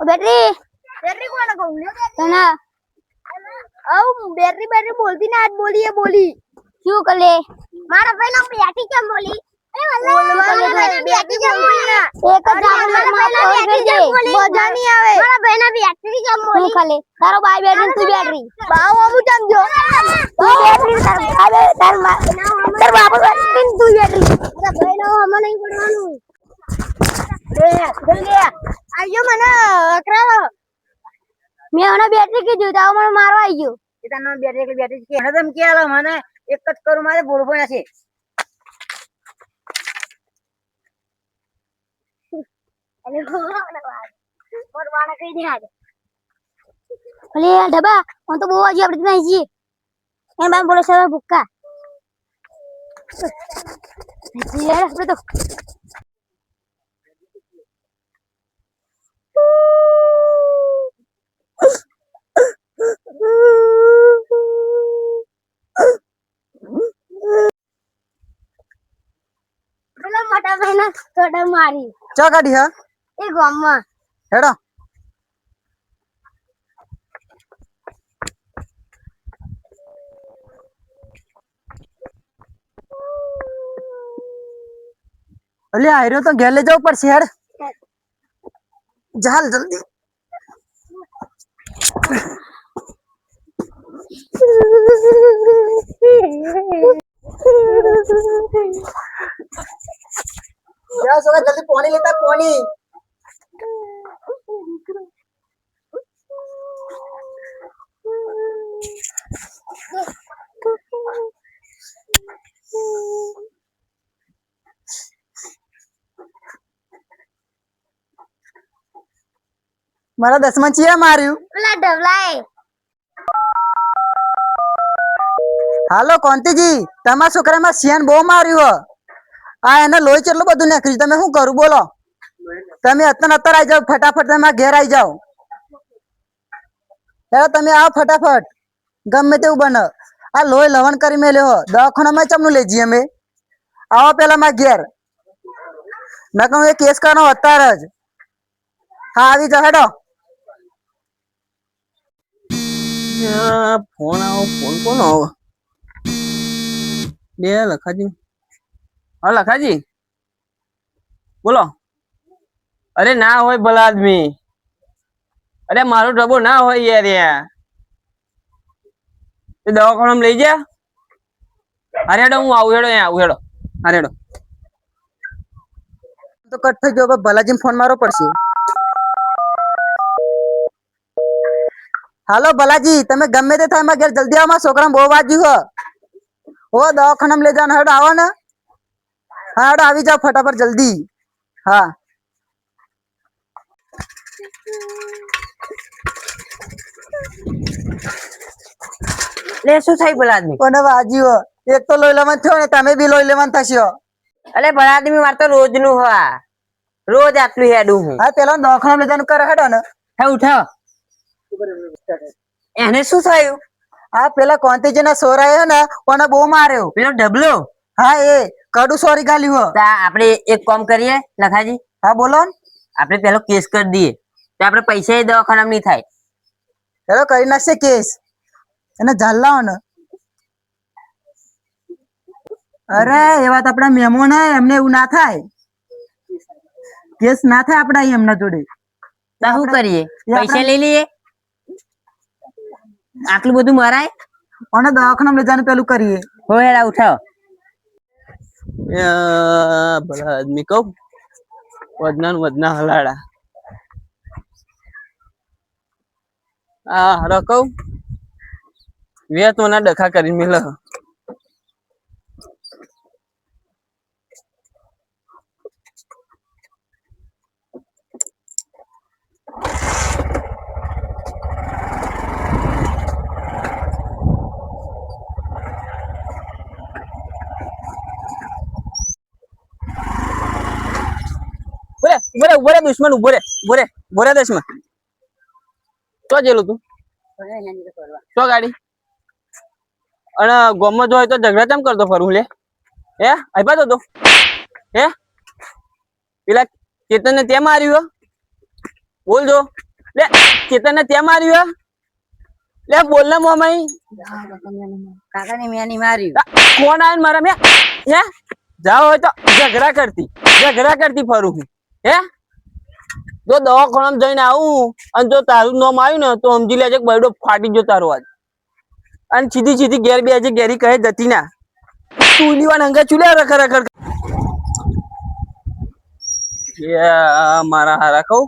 Battery battery કોને કહું તને બેટરી બોલતી ને આજ બોલી એ બોલી શું કરે મારા ભાઈ નો બેટી કેમ બોલી બેટી કેમ બોલી ને એક જ મજા નહીં આવે મારા ભાઈ ના બેટરી કેમ શું ખાલે તારો ભાઈ બેટરી તું બેટરી બાવ આવું સમજો તું બેટરી તાર બાપુ બેટરી તું બેટરી મારા ભાઈ નો હમ નહીં પડવાનું જલ્દી આજો મને અકરાવો મેં ઓને બેટરી કીધું તો મને મારવા આવી ગયો એતાનો બેટરી કે હદમ કે આલો મને એક જ કરું મારે બોલબોયા છે અલે બોલવાના કઈ દે આજે અલે ડબા હું તો બહુ આજે આપણે નહીં જી એમ બામ બોલો સર ભૂક્કા લે આપણે તો પેલા મોટા ભાઈ થોડા મારી ચા કાઢી હા એ ગામમાં હેડો અલે આયરો તો ઘેર લઈ જવું પડશે હેડ ચાલ જલ્દી जल्दी पानी लेता पानी मारा 10 માં ચિયા માર્યું પેલા ઢવલાય હાલો કોંતીજી તમારા છોકરામાં સિયાન બહુ માર્યું હો આ એને લોહી કેટલું બધું નાખ્યું તમે શું કરું બોલો તમે અત્યારે આવી જાઓ ફટાફટ તમે ઘેર આવી જાઓ હેલો તમે આવો ફટાફટ ગમે તેવું બને આ લોહી લવણ કરી મેલ્યો હો દવાખાનામાં ચમનું લઈ જઈએ અમે આવો પેલા માં ઘેર મેં કહું એ કેસ કરવાનો અત્યારે જ હા આવી જાઓ હેડો ફોન આવો ફોન કોનો આવો બે લખાજી હા લખાજી બોલો અરે ના હોય ભલા આદમી અરે મારો ડબ્બો ના હોય યાર એ દવાખાનામાં લઈ જા અરે હેડો હું આવું હેડો અહીંયા આવું હેડો અરે હેડો તો કટ થઈ ગયો ભલાજી ફોન મારવો પડશે હાલો ભલાજી તમે ગમે તે થાય ઘેર જલ્દી આવો મારા છોકરાને બહુ વાગ્યું હો દવાખાનામાં લઈ જવાનું હેડો આવો ને હા હેડો આવી જાઓ ફટાફટ જલ્દી હા લે શું થાય ભલા આદમી કોને વાગ્યું એક તો લોહી લેવાનું થયો ને તમે બી લોહી લેવાનું થશે અરે ભલા આદમી મારે તો રોજ નું હા રોજ આટલું હેડું હું હા પેલા દવાખાનામાં લઈ જવાનું કરે હેડો ને હે ઉઠાવ એને શું થયું હા પેલા કોંતીજી ના સોરાયો ને કોને બહુ માર્યો પેલો ડબલો હા એ કડું સોરી ગાલ્યું હો આપણે એક કામ કરીએ લખાજી હા બોલો ને આપણે પેલો કેસ કરી દઈએ તો આપણે પૈસા એ દવાખાનામાં નહીં થાય હેડો કરી નાખશે કેસ એને જાલ લાવો ને અરે એવા તો આપડા મહેમાન હે એમને એવું ના થાય કેસ ના થાય આપડા એમના જોડે શું કરીએ પૈસા લઈ લઈએ આટલું બધું મરાય અને દવાખાના લઈ જવાનું પેલું કરીએ હોય ઉઠાવ ભલા આદમી કહું વધના હલાડા હા કહું વેત ના ડખા કરી મિલ ઉભો રે દુશ્મન ઉભો રે દુશ્મન તો જેલું તું તો ગાડી અને ગોમમાં જો હોય તો ઝઘડા કેમ કરતો ફરું લે હે આપ્યા તો હે પેલા કેતન ને તે માર્યું બોલજો લે ચેતન ને ત્યાં માર્યું લે બોલ ને મોમાઈ કાકા ની મેની મારી કોણ આવીને મારા મેં હે જાઓ હોય તો ઝઘડા કરતી ફરું હું હે જો દવાખાનામાં જઈને આવું અને જો તારું નામ આવ્યું ને તો સમજી લેજે કે બરડો ફાટી ગયો તારો આજ અને સીધી ઘેર બે ઘેરી કહે જતી ના તું લીવાન હંગા ચૂલ્યા રખર મારા હારા કહું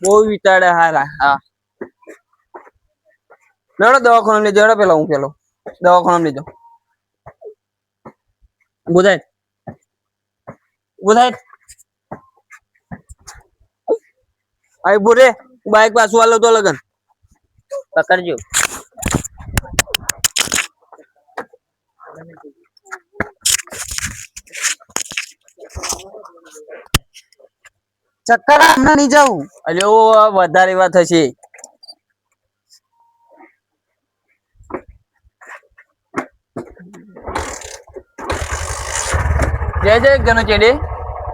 બહુ વિતાડે હારા હા લડો દવાખાના લેજો લડો પેલા હું દવાખાના લેજો બુધાય આઈ બોરે બાઈક પાછું આલો તો લગન પકડજો ચક્કર હમણાં નહીં જાઉં અલ્યો વધારે વાત થશે જય ગનો ચેડે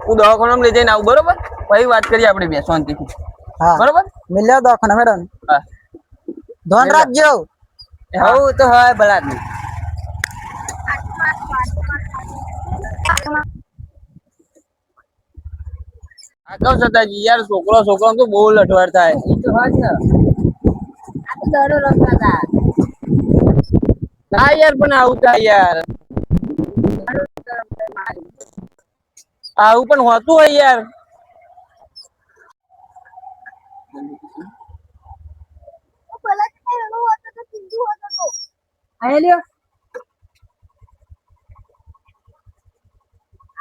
હું દવાખાનામાં લઈ જઈને આવું બરોબર પછી વાત કરીએ આપણે બે શાંતિથી હા બરોબર મિલ્યા દવાખાના મેડમ હા ધ્યાન રાખજો હું તો હોય બલાદની આ કહું સતાજી યાર છોકરો તો બહુ લઠવાડ થાય હા યાર પણ આવું થાય યાર આવું પણ હોતું હોય યાર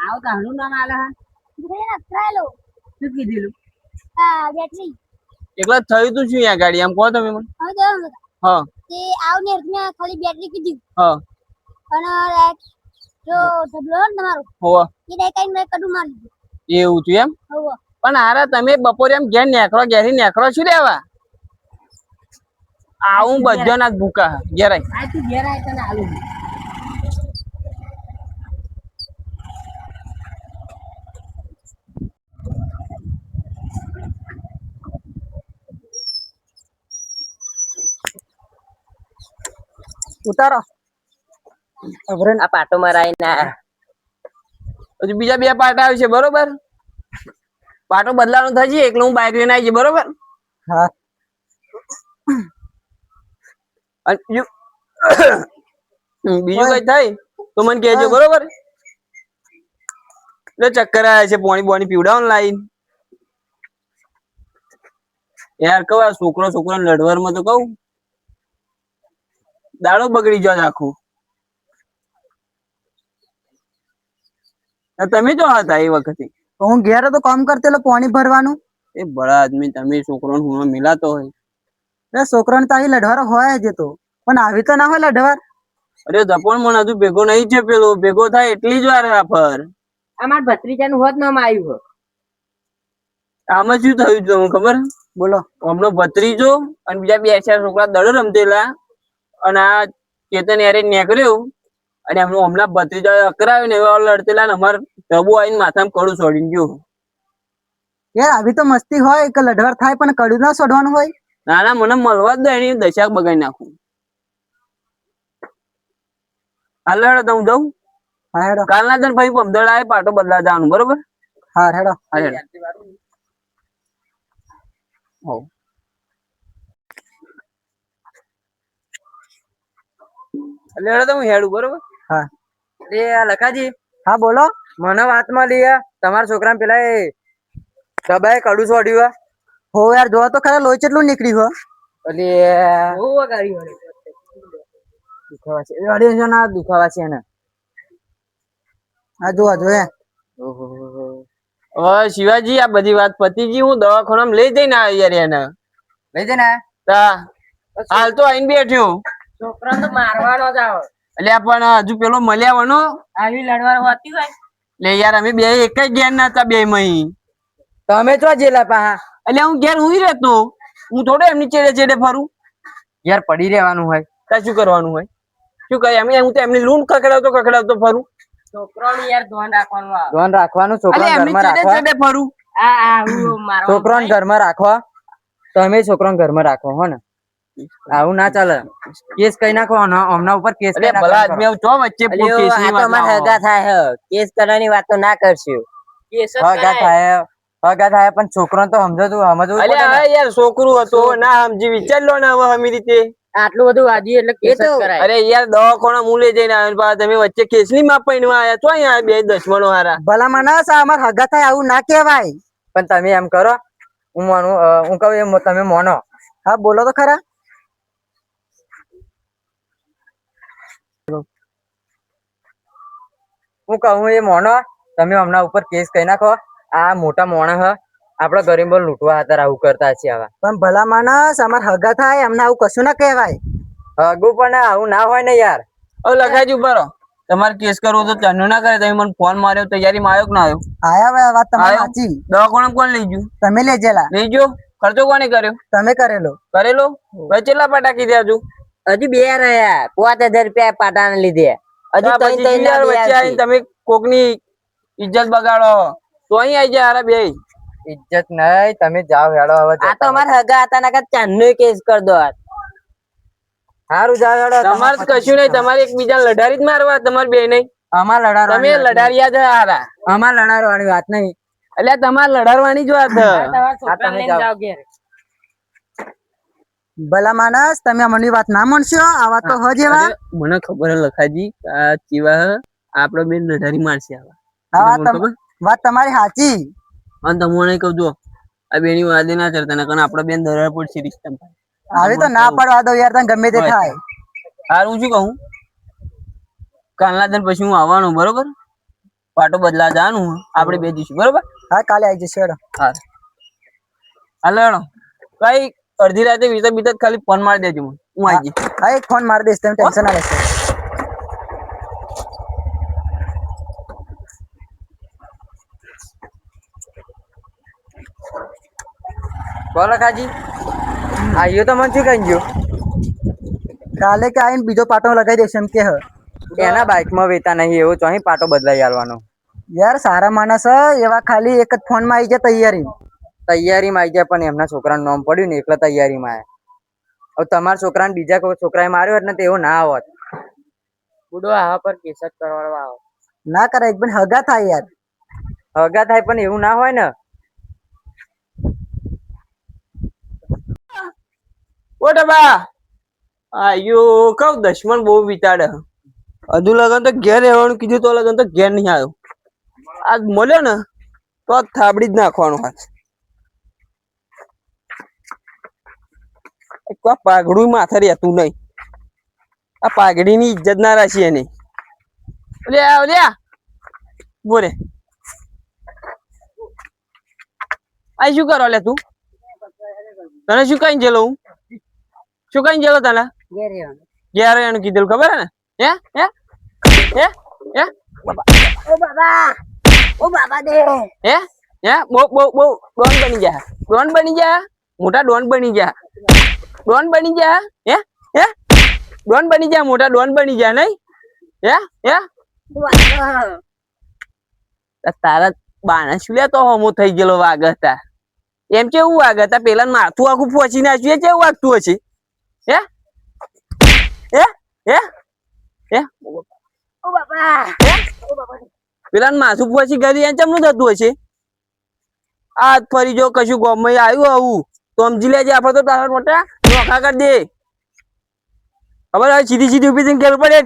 આવ તો હણું નામ આલે શું કીધેલું બેટરી એકલા થયું તું શું યાર ગાડી આમ કહો તમે મને હા તે આવ ને અર્થમાં ખાલી બેટરી કીધી હા અને જો ઢબલો ને તમારો હોવા એ ડાયકાઈ મેં કડું મારી દીધું એવું થયું એમ હવે પણ હારા તમે બપોરે એમ ઘેર ઘેરી નેકળો શું લેવા આવું બધો ના ભૂકા ઘેરાય આ તું ઘેર આય તને આલુ ઉતારો આ પાટો મરાય ના હજુ બીજા બે પાટા આવશે બરોબર પાટો બદલાવાનો થશે એટલે હું બાઈક લઈને આવી બરોબર હા અને બીજું કઈ થાય તો મને કહેજો બરોબર એટલે ચક્કર આવ્યા છે પાણી પીવડાવવાનું લાઈન યાર કહું આ છોકરો લડવારમાં તો કહું દાડો બગડી જાય આખું તમે જો હતા એ વખતે હું ઘેર તો કામ કરતેલો પાણી ભરવાનું એ બડા આદમી તમે છોકરો હું મિલાતો હોય એ છોકરાને તારી લડવાર હોય જ તો પણ આવી તો ના હોય લડવાર અરે જપણ મને હજુ ભેગો નહીં છે પેલો ભેગો થાય એટલી જ વાર આફર અમાર ભત્રીજાનું હોત નામ આવ્યું હોય આમાં શું થયું છે ખબર બોલો હમણો ભત્રીજો અને બીજા બે ચાર છોકરા દડો રમતેલા અને આ ચેતન યારે નીકળ્યું અને એમનું હમણાં ભત્રીજા અકરાવ્યું ને એવા લડતેલા ને અમાર તબુ આવીને માથામાં કડું છોડી ગયું યાર આવી તો મસ્તી હોય કે લડવાર થાય પણ કડું ના છોડવાનું હોય ના મને મળવા જ દે એની દશાક બગાડી નાખું હાલ હેડો તો હું જાઉં હા હેડો કાલના દિન ભાઈ પમદળ આવે પાટો બદલા જવાનું બરોબર હા હેડો હા હેડો એટલે હેડો તો હું હેડું બરોબર હા એ લખાજી હા બોલો મને વાતમાં લઈએ તમારા છોકરા પેલા એ દબાએ કડું છોડ્યું હો યાર જોવા તો ખરા લોહી કેટલું નીકળ્યું હો એટલે દુખાવા છે એને હા જોવા જો શિવાજી આ બધી વાત પતિજી હું દવાખાનામાં લઈ જઈને આવ્યો યાર એને લઈ જઈને હાલ તો આઈને બેઠ્યો છોકરા તો મારવાનો જ આવે એટલે પણ હજુ પેલો મળ્યા વનો આવી લડવાર હોતી હોય એટલે યાર અમે બે એક જ ઘેર ના હતા બે મહી તમે ચો જેલા પાહા એટલે હું ઘેર હુઈ રહેતો હું થોડો એમની ચેડે ફરું યાર પડી રહેવાનું હોય ત્યાં શું કરવાનું હોય શું કહે એમ હું તો એમની લૂંટ કકડાવતો ફરું છોકરાનું યાર ધ્યાન રાખવાનું એટલે એમની ચેડે ફરું છોકરાને ઘરમાં રાખવા તમે છોકરાને ઘરમાં રાખો હો ને આવું ના ચાલે કેસ કઈ નાખો હમણાં ઉપર કેસ અરે ભલા આદમી આવું ચો વચ્ચે કેસની વાત લાવો. થાય કેસ કરવાની વાત તો ના કરશું હગા થાય પણ છોકરો તો સમજવું અલ્યા હા યાર છોકરું હતું ના સમજી વિચાર લો ને હવે હમી રીતે આટલું બધું વાજી એટલે કેસ જ કરાય અરે યાર દવાખાના મુલે જઈને આવ્યો પાછા તમે વચ્ચે કેસની માં પૈણવા આયા છો અહીંયા બે દશમનો હારા ભલા માણસ અમાર હગા થાય આવું ના કહેવાય પણ તમે એમ કરો હું માનું હું કહું એમ તમે મોનો હા બોલો તો ખરા હું કહું એ મોનો તમે હમણાં ઉપર કેસ કહી નાખો આ મોટા મોણા હ આપડા ગરીબો લૂંટવા હતા આવું કરતા છે આવા પણ ભલા માણસ અમાર હગા થાય એમને આવું કશું ના કહેવાય હગું પણ આવું ના હોય ને યાર હવે લખાજી ઉભા રહો તમારે કેસ કરવો તો ચાલુ ના કરે તમે મને ફોન માર્યો તૈયારીમાં આવ્યો કે ના આવ્યો આયા વાત તમારી સાચી દવાખાના કોણ લઈ ગયું તમે લઈ ગયેલા લઈ ગયો ખર્ચો કોને કર્યો તમે કરેલો કરેલો હવે કેટલા પટાકી દે હજુ હજી બે રહ્યા 5000 રૂપિયા પાટાને લીધે હજી ત્રણ વચ્ચે આવીને તમે કોકની ઇજ્જત બગાડો તો અહીં આવી જાય હારા બે ઇજ્જત નહીં તમે જાઓ હેડો હવે આ તો અમાર હગા હતા ના ચાંદનો કેસ કર દો સારું જાઓ હેડો તમારે કશું નહીં તમારે એકબીજા લડારી જ મારવા તમારે બે નહીં અમાર લડાડવા તમે લડારિયા જ હારા અમાર લડાડવાની વાત નહીં એટલે તમારે લડાડવાની જ વાત તમે જાઓ ભલા માણસ તમે અમની વાત ના માનશો આ વાત તો હજ એવા મને ખબર હે લખાજી આ ચીવા આપડે બેન લડારી મારશે આ વાત તમારી સાચી અને તમને કહું જો આ બેની વાદે ના ચડતા ને કારણ આપડે બેન દરાર પડશે રિશ્તા આવી તો ના પડવા દો યાર તને ગમે તે થાય હારું શું કહું કાલના દિન પછી હું આવવાનું બરોબર પાટો બદલા જવાનું આપડે બે જઈશું બરોબર હા કાલે આવી જશે હેડો હા હાલો હેડો કઈ અડધી રાતે વીસ બીત ખાલી ફોન મારી દેજો હું આવી જઈશ હા એક ફોન મારી દઈશ તમે ટેન્શન ના લેશો બોલો કાજી આયો તો મન શું કહી ગયો કાલે કે આઈને બીજો પાટો લગાવી દેશે એમ કે એના બાઇક માં વેતા નહીં એવું ચોહી પાટો બદલાઈ આલવાનો યાર સારા માણસ એવા ખાલી એક જ ફોન માં આવી જાય તૈયારીમાં આવી જાય પણ એમના છોકરાનું નામ પડ્યું ને એટલે તૈયારીમાં આવ્યા હવે તમારા છોકરાને બીજા કોઈ છોકરાએ માર્યો એટલે તેવો ના આવત બુડો આવા પર કેસ જ કરવાનો આવો ના કરે એક પણ હગા થાય યાર હગા થાય પણ એવું ના હોય ને ઓ ડબા આયો કઉ દશમન બહુ વિતાડે હજુ લગન તો ઘેર રહેવાનું કીધું તો લગન તો ઘેર નહીં આવ્યો આજ મળ્યો ને તો થાબડી જ નાખવાનો હાથ કોઈ પાઘડું માથે રહેતું નહીં આ પાઘડી ની ઇજ્જત ના રાખીએ નહીં ઓલ્યા બોરે આ શું કરો લે તું તને શું કઈ જેલો હું શું કઈ જેલો તને ઘેર એનું કીધેલું ખબર હે ને હે ઓ બાબા દે હે બહુ ડોન બની જા મોટા ડોન બની જા હે ડોન બની જા મોટા ડોન બની જા નહીં હે તારા બાણા શું લે તો હમો થઈ ગયેલો વાઘ હતા એમ કેવું વાઘ હતા પેલા માથું આખું પહોંચી નાખ્યું કેવું વાગતું હશે હે ઓ બાબા પેલા માથું પહોંચી ગયું એમ ચમનું થતું હશે આ ફરી જો કશું ગોમમાં આવ્યું આવું તો સમજી લેજે આપડે તો તારા મોટા નોખા કરી દે ખબર હવે સીધી ઉભી થઈને ઘેર પડે